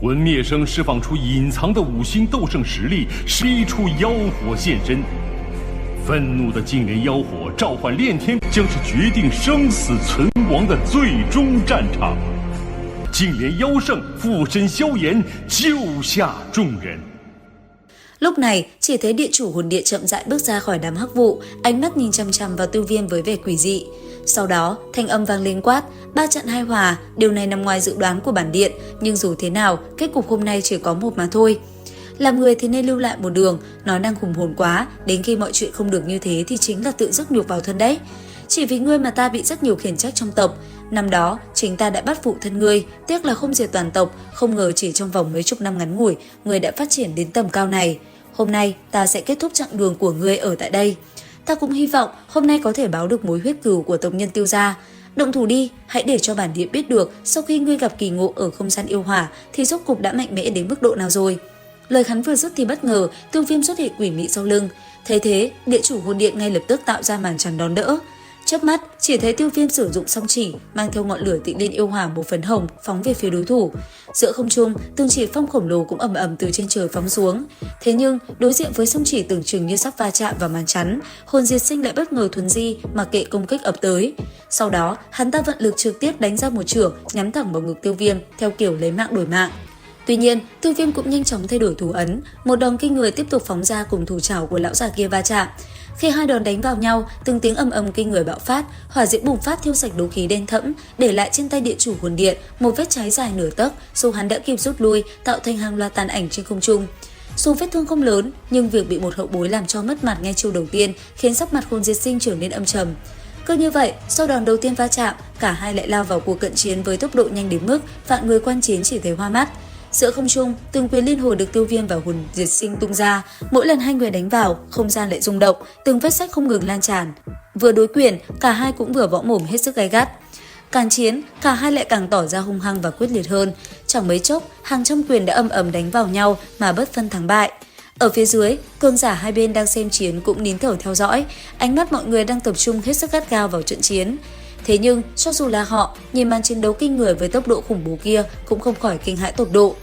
魂灭生释放出隐藏的5星斗圣实力，逼出妖火现身。愤怒的净莲妖火召唤炼天，将是决定生死存亡的最終戰場。净莲妖圣附身萧炎，救下众人。Lúc này, chỉ thấy địa chủ hồn địa chậm rãi bước ra khỏi đám hắc vụ, ánh mắt nhìn chằm chằm vào Tiêu Viêm với vẻ quỷ dị. Sau đó, thanh âm vang lên quát, 3 trận 2 hòa, điều này nằm ngoài dự đoán của bản điện, nhưng dù thế nào, kết cục hôm nay chỉ có một mà thôi. Làm người thì nên lưu lại một đường, nó đang hùng hồn quá, đến khi mọi chuyện không được như thế thì chính là tự rước nhục vào thân đấy. Chỉ vì ngươi mà ta bị rất nhiều khiển trách trong tộc. Năm đó, chính ta đã bắt phụ thân ngươi, tiếc là không diệt toàn tộc, không ngờ chỉ trong vòng mấy chục năm ngắn ngủi, ngươi đã phát triển đến tầm cao này. Hôm nay, ta sẽ kết thúc chặng đường của ngươi ở tại đây. Ta cũng hy vọng hôm nay có thể báo được mối huyết cừu của tộc nhân Tiêu gia. Động thủ đi, hãy để cho bản điện biết được sau khi ngươi gặp kỳ ngộ ở không gian yêu hỏa thì rốt cục đã mạnh mẽ đến mức độ nào rồi. Lời hắn vừa dứt thì bất ngờ, Tiêu Viêm xuất hiện quỷ mị sau lưng. Thấy thế, địa chủ hồn điện ngay lập tức tạo ra màn chắn đón đỡ. Chớp mắt, chỉ thấy Tiêu Viêm sử dụng song chỉ, mang theo ngọn lửa tịnh liên yêu hỏa màu phấn hồng phóng về phía đối thủ. Giữa không trung, từng chỉ phong khổng lồ cũng ầm ầm từ trên trời phóng xuống. Thế nhưng, đối diện với song chỉ tưởng chừng như sắp va chạm vào màn chắn, hồn diệt sinh lại bất ngờ thuần di mặc kệ công kích ập tới. Sau đó, hắn ta vận lực trực tiếp đánh ra một chưởng nhắm thẳng vào ngực Tiêu Viêm theo kiểu lấy mạng đổi mạng. Tuy nhiên, Tiêu Viêm cũng nhanh chóng thay đổi thủ ấn, một đòn kinh người tiếp tục phóng ra cùng thủ trảo của lão già kia va chạm. Khi hai đòn đánh vào nhau, từng tiếng ầm ầm kinh người bạo phát, hỏa diễm bùng phát thiêu sạch đấu khí đen thẫm, để lại trên tay địa chủ hồn điện một vết cháy dài nửa tấc, dù hắn đã kịp rút lui, tạo thành hàng loạt tàn ảnh trên không trung. Dù vết thương không lớn, nhưng việc bị một hậu bối làm cho mất mặt ngay chiêu đầu tiên khiến sắc mặt hồn diệt sinh trở nên âm trầm. Cứ như vậy, sau đòn đầu tiên va chạm, cả hai lại lao vào cuộc cận chiến với tốc độ nhanh đến mức vạn người quan chiến chỉ thấy hoa mắt. Giữa không trung, từng quyền liên hồi được Tiêu Viêm và hồn diệt sinh tung ra, mỗi lần hai người đánh vào, không gian lại rung động, từng vết rách không ngừng lan tràn. Vừa đối quyền, cả hai cũng vừa võ mồm hết sức gay gắt. Càng chiến, cả hai lại càng tỏ ra hung hăng và quyết liệt hơn. Chẳng mấy chốc, hàng trăm quyền đã ầm ầm đánh vào nhau mà bất phân thắng bại. Ở phía dưới, cường giả hai bên đang xem chiến cũng nín thở theo dõi, ánh mắt mọi người đang tập trung hết sức gắt gao vào trận chiến. Thế nhưng, cho dù là họ, nhìn màn chiến đấu kinh người với tốc độ khủng bố kia cũng không khỏi kinh hãi tột độ.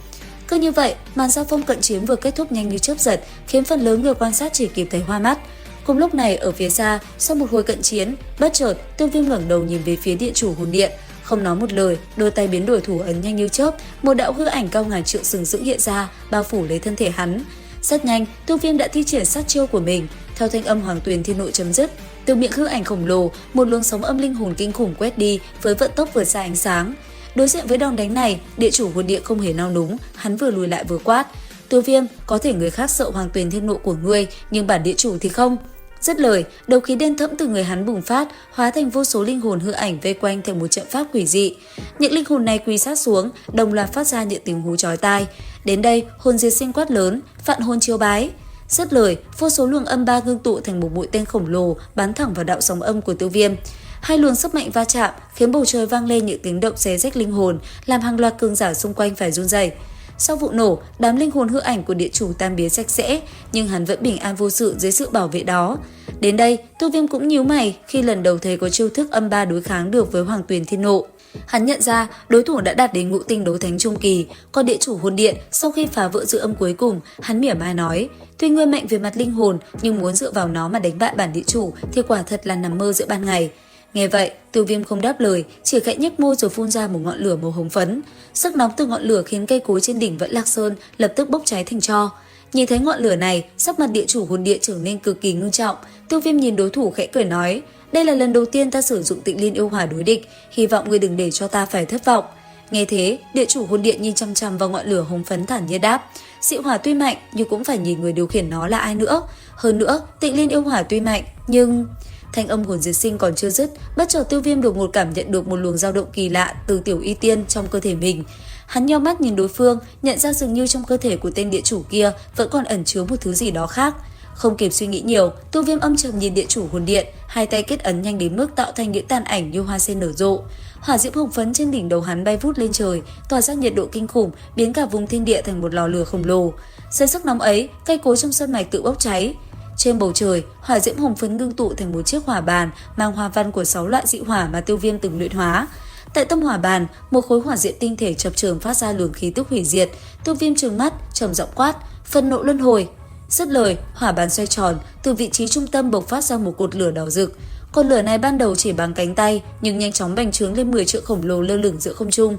Cứ như vậy, màn giao phong cận chiến vừa kết thúc nhanh như chớp giật, khiến phần lớn người quan sát chỉ kịp thấy hoa mắt. Cùng lúc này, ở phía xa, sau một hồi cận chiến, bất chợt, Tiêu Viêm ngẩng đầu nhìn về phía địa chủ hồn điện, không nói một lời, đôi tay biến đổi thủ ấn nhanh như chớp, một đạo hư ảnh cao ngàn trượng sừng sững hiện ra, bao phủ lấy thân thể hắn. Rất nhanh, Tiêu Viêm đã thi triển sát chiêu của mình, theo thanh âm Hoàng Tuyền Thiên Nội chấm dứt. Từ miệng hư ảnh khổng lồ, một luồng sóng âm linh hồn kinh khủng quét đi với vận tốc vượt xa ánh sáng. Đối diện với đòn đánh này, địa chủ hồn địa không hề nao núng, hắn vừa lùi lại vừa quát: "Tiêu Viêm, có thể người khác sợ Hoàng Tuyền Thiên Nộ của ngươi, nhưng bản địa chủ thì không." Dứt lời, đấu khí đen thẫm từ người hắn bùng phát, hóa thành vô số linh hồn hư ảnh vây quanh thành một trận pháp quỷ dị. Những linh hồn này quỳ sát xuống, đồng loạt phát ra những tiếng hú chói tai. Đến đây, hồn diệt sinh quát lớn: "Vạn hồn chiếu bái!" Dứt lời, vô số luồng âm ba ngưng tụ thành một mũi tên khổng lồ bắn thẳng vào đạo sóng âm của Tiêu Viêm. Hai luồng sức mạnh va chạm khiến bầu trời vang lên những tiếng động xé rách linh hồn, làm hàng loạt cường giả xung quanh phải run rẩy. Sau vụ nổ, đám linh hồn hư ảnh của địa chủ tan biến sạch sẽ, nhưng hắn vẫn bình an vô sự dưới sự bảo vệ đó. Đến đây, Tiêu Viêm cũng nhíu mày khi lần đầu thấy có chiêu thức âm ba đối kháng được với Hoàng Tuyền Thiên Nộ. Hắn nhận ra đối thủ đã đạt đến ngũ tinh đấu thánh trung kỳ, còn địa chủ hồn điện sau khi phá vỡ dư âm cuối cùng, hắn mỉa mai nói: "Tuy ngươi mạnh về mặt linh hồn, nhưng muốn dựa vào nó mà đánh bại bản địa chủ thì quả thật là nằm mơ giữa ban ngày." Nghe vậy, Tiêu Viêm không đáp lời, chỉ khẽ nhếch môi rồi phun ra một ngọn lửa màu hồng phấn. Sức nóng từ ngọn lửa khiến cây cối trên đỉnh Vẫn Lạc Sơn lập tức bốc cháy thành tro. Nhìn thấy ngọn lửa này, sắc mặt địa chủ hồn địa trở nên cực kỳ ngưng trọng. Tiêu Viêm nhìn đối thủ khẽ cười nói: "Đây là lần đầu tiên ta sử dụng Tịnh Liên yêu hỏa đối địch, hy vọng ngươi đừng để cho ta phải thất vọng." Nghe thế, địa chủ hồn điện nhìn chăm chăm vào ngọn lửa hồng phấn thản nhiên đáp: "Dị hỏa tuy mạnh, nhưng cũng phải nhìn người điều khiển nó là ai nữa. Hơn nữa, Tịnh Liên yêu hỏa tuy mạnh, nhưng..." Thanh âm hồn diệt sinh còn chưa dứt, bất chợt Tiêu Viêm đột ngột cảm nhận được một luồng dao động kỳ lạ từ tiểu y tiên trong cơ thể mình. Hắn nheo mắt nhìn đối phương, nhận ra dường như trong cơ thể của tên địa chủ kia vẫn còn ẩn chứa một thứ gì đó khác. Không kịp suy nghĩ nhiều, Tiêu Viêm âm trầm nhìn địa chủ hồn điện, hai tay kết ấn nhanh đến mức tạo thành những tàn ảnh như hoa sen nở rộ. Hỏa diễm hồng phấn trên đỉnh đầu hắn bay vút lên trời, tỏa ra nhiệt độ kinh khủng, biến cả vùng thiên địa thành một lò lửa khổng lồ. Dưới sức nóng ấy, cây cối trong sơn mạch tự bốc cháy. Trên bầu trời, hỏa diễm hồng phấn ngưng tụ thành một chiếc hỏa bàn mang hoa văn của 6 loại dị hỏa mà Tiêu Viêm từng luyện hóa. Tại tâm hỏa bàn, một khối hỏa diệm tinh thể chập chờn phát ra luồng khí tức hủy diệt. Tiêu Viêm trừng mắt, trầm giọng quát: "Phân nộ luân hồi!" Dứt lời, hỏa bàn xoay tròn, từ vị trí trung tâm bộc phát ra một cột lửa đỏ rực. Cột lửa này ban đầu chỉ bằng cánh tay, nhưng nhanh chóng bành trướng lên 10 trượng khổng lồ lơ lửng giữa không trung.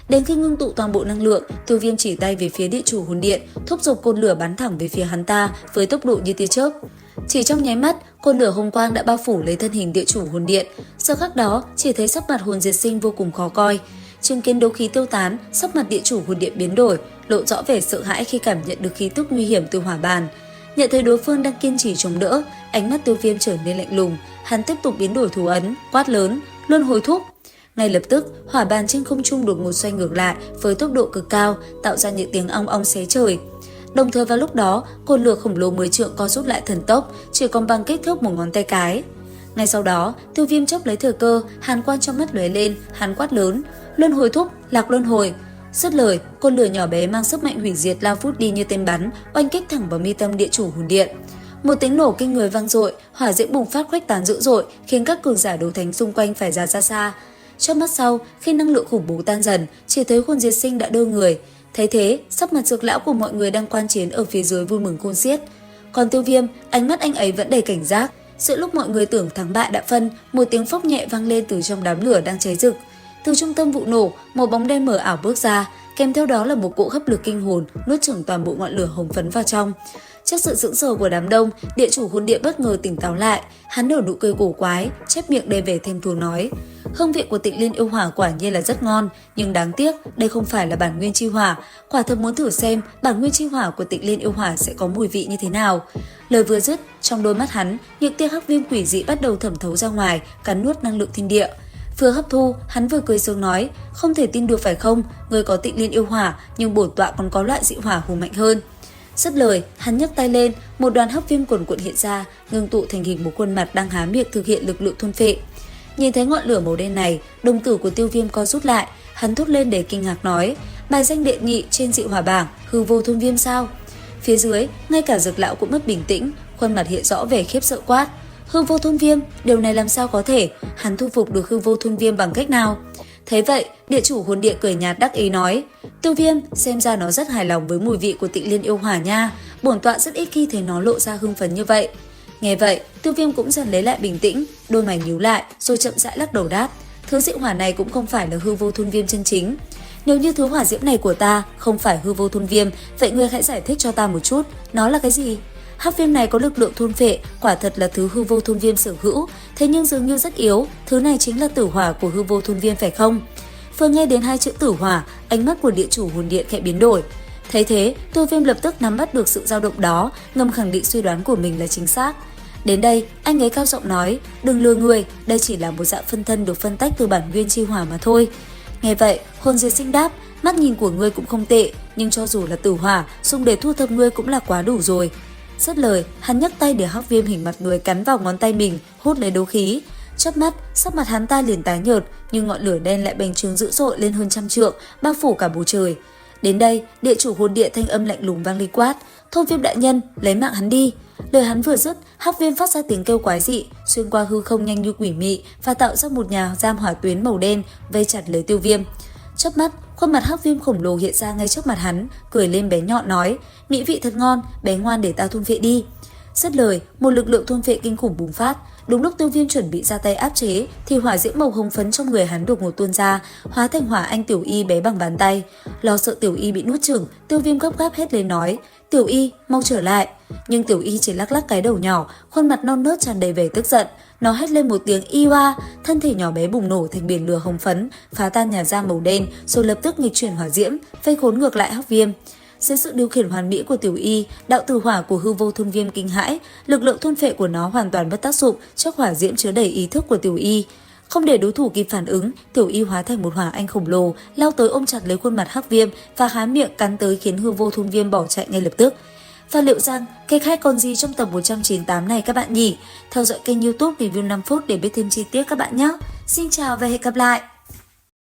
Đến khi ngưng tụ toàn bộ năng lượng, Tiêu Viêm chỉ tay về phía địa chủ hồn điện, thúc giục cột lửa bắn thẳng về phía hắn ta với tốc độ như tia chớp. Chỉ trong nháy mắt, cột lửa hồng quang đã bao phủ lấy thân hình địa chủ hồn điện. Sau khắc đó, chỉ thấy sắc mặt hồn diệt sinh vô cùng khó coi. Chứng kiến đấu khí tiêu tán, sắc mặt địa chủ hồn điện biến đổi, lộ rõ vẻ sợ hãi khi cảm nhận được khí tức nguy hiểm từ hỏa bàn. Nhận thấy đối phương đang kiên trì chống đỡ, ánh mắt Tiêu Viêm trở nên lạnh lùng, hắn tiếp tục biến đổi thủ ấn, quát lớn: "Luân hồi thúc!" Ngay lập tức, hỏa bàn trên không trung đột ngột xoay ngược lại với tốc độ cực cao, tạo ra những tiếng ong ong xé trời. Đồng thời vào lúc đó, cột lửa khổng lồ 10 trượng co rút lại thần tốc, chỉ còn bằng kích thước một ngón tay cái. Ngay sau đó, Tiêu Viêm chớp lấy thời cơ, hàn quang trong mắt lóe lên, hắn quát lớn: "Luân hồi thúc, lạc luân hồi!" Dứt lời, cột lửa nhỏ bé mang sức mạnh hủy diệt lao vút đi như tên bắn, oanh kích thẳng vào mi tâm địa chủ hồn điện. Một tiếng nổ kinh người vang dội, hỏa diễm bùng phát khuếch tán dữ dội, khiến các cường giả đấu thánh xung quanh phải ra xa. Trong mắt sau, khi năng lượng khủng bố tan dần, chỉ thấy hồn diệt sinh đã đơ người. Thấy thế, sắc mặt Dược lão của mọi người đang quan chiến ở phía dưới vui mừng khôn xiết. Còn Tiêu Viêm, ánh mắt anh ấy vẫn đầy cảnh giác. Giữa lúc mọi người tưởng thắng bại đã phân, một tiếng phốc nhẹ vang lên từ trong đám lửa đang cháy rực. Từ trung tâm vụ nổ, một bóng đen mờ ảo bước ra, kèm theo đó là một cỗ hấp lực kinh hồn nuốt chửng toàn bộ ngọn lửa hồng phấn vào trong. Trước sự sững sờ của đám đông, địa chủ hồn điện bất ngờ tỉnh táo lại, hắn nở nụ cười cổ quái, chép miệng đầy vẻ thèm thuồng nói: "Hương vị của Tịnh Liên yêu hỏa quả nhiên là rất ngon, nhưng đáng tiếc đây không phải là bản nguyên chi hỏa, quả thật muốn thử xem bản nguyên chi hỏa của Tịnh Liên yêu hỏa sẽ có mùi vị như thế nào." Lời vừa dứt, trong đôi mắt hắn, những tia hắc viêm quỷ dị bắt đầu thẩm thấu ra ngoài, cắn nuốt năng lượng thiên địa. Vừa hấp thu, hắn vừa cười sướng nói: "Không thể tin được phải không, người có Tịnh Liên yêu hỏa, nhưng bổn tọa còn có loại dị hỏa hùng mạnh hơn." Dứt lời, hắn nhấc tay lên, một đoàn hấp viêm cuồn cuộn hiện ra, ngưng tụ thành hình một khuôn mặt đang há miệng thực hiện lực lượng thôn phệ. Nhìn thấy ngọn lửa màu đen này, đồng tử của Tiêu Viêm co rút lại, hắn thốt lên để kinh ngạc nói: "Bài danh đệ nhị trên dị hỏa bảng, hư vô thôn viêm sao?" Phía dưới, ngay cả Dược lão cũng mất bình tĩnh, khuôn mặt hiện rõ vẻ khiếp sợ quát: "Hư vô thôn viêm, điều này làm sao có thể? Hắn thu phục được hư vô thôn viêm bằng cách nào?" Thế vậy, địa chủ hồn điện cười nhạt đắc ý nói: "Tiêu Viêm, xem ra nó rất hài lòng với mùi vị của Tịnh Liên yêu hỏa nha, bổn tọa rất ít khi thấy nó lộ ra hưng phấn như vậy." Nghe vậy, Tiêu Viêm cũng dần lấy lại bình tĩnh, đôi mày nhíu lại, rồi chậm rãi lắc đầu đáp: "Thứ dị hỏa này cũng không phải là hư vô thôn viêm chân chính. Nếu như thứ hỏa diễm này của ta không phải hư vô thôn viêm, vậy ngươi hãy giải thích cho ta một chút, nó là cái gì?" Hắc viêm này có lực lượng thôn phệ, quả thật là thứ hư vô thôn viêm sở hữu, thế nhưng dường như rất yếu, thứ này chính là tử hỏa của hư vô thôn viêm phải không? Vừa nghe đến hai chữ tử hỏa, ánh mắt của địa chủ hồn điện khẽ biến đổi. Thấy thế, Tiêu Viêm lập tức nắm bắt được sự dao động đó, ngầm khẳng định suy đoán của mình là chính xác. Đến đây, anh ấy cao giọng nói: "Đừng lừa người, đây chỉ là một dạng phân thân được phân tách từ bản nguyên chi hỏa mà thôi." Nghe vậy, hồn diệt sinh đáp: "Mắt nhìn của ngươi cũng không tệ, nhưng cho dù là tử hỏa, dùng để thu thập ngươi cũng là quá đủ rồi." Dứt lời, hắn nhấc tay để hắc viêm hình mặt người cắn vào ngón tay mình, hút lấy đấu khí. Chớp mắt, sắc mặt hắn ta liền tái nhợt, nhưng ngọn lửa đen lại bành trướng dữ dội lên hơn trăm trượng, bao phủ cả bầu trời. Đến đây, địa chủ hồn điện thanh âm lạnh lùng vang lên quát: "Thôn Viêm đại nhân, lấy mạng hắn đi." Lời hắn vừa dứt, hắc viêm phát ra tiếng kêu quái dị, xuyên qua hư không nhanh như quỷ mị và tạo ra một nhà giam hỏa tuyến màu đen vây chặt lấy Tiêu Viêm. Chớp mắt, khuôn mặt hắc viêm khổng lồ hiện ra ngay trước mặt hắn, cười lên bé nhọn nói: "Mỹ vị thật ngon, bé ngoan để ta thôn phệ đi." Dứt lời, một lực lượng thôn phệ kinh khủng bùng phát. Đúng lúc Tiêu Viêm chuẩn bị ra tay áp chế, thì hỏa diễm màu hồng phấn trong người hắn đột ngột tuôn ra, hóa thành hỏa anh Tiểu Y bé bằng bàn tay. Lo sợ Tiểu Y bị nuốt chửng, Tiêu Viêm gấp gáp hét lên nói: "Tiểu Y, mau trở lại!" Nhưng Tiểu Y chỉ lắc lắc cái đầu nhỏ, khuôn mặt non nớt tràn đầy vẻ tức giận. Nó hét lên một tiếng y oa, thân thể nhỏ bé bùng nổ thành biển lửa hồng phấn, phá tan nhà giam màu đen, rồi lập tức nghịch chuyển hỏa diễm, vây khốn ngược lại hắc viêm. Dưới sự điều khiển hoàn mỹ của Tiểu Y, đạo tử hỏa của hư vô thôn viêm kinh hãi, lực lượng thôn phệ của nó hoàn toàn mất tác dụng trước hỏa diễm chứa đầy ý thức của Tiểu Y. Không để đối thủ kịp phản ứng, Tiểu Y hóa thành một hỏa anh khổng lồ, lao tới ôm chặt lấy khuôn mặt hắc viêm và há miệng cắn tới, khiến hư vô thôn viêm bỏ chạy ngay lập tức. Và liệu rằng cái hay còn gì trong tập 198 này các bạn nhỉ? Theo dõi kênh YouTube Review 5 phút để biết thêm chi tiết các bạn nhé. Xin chào và hẹn gặp lại!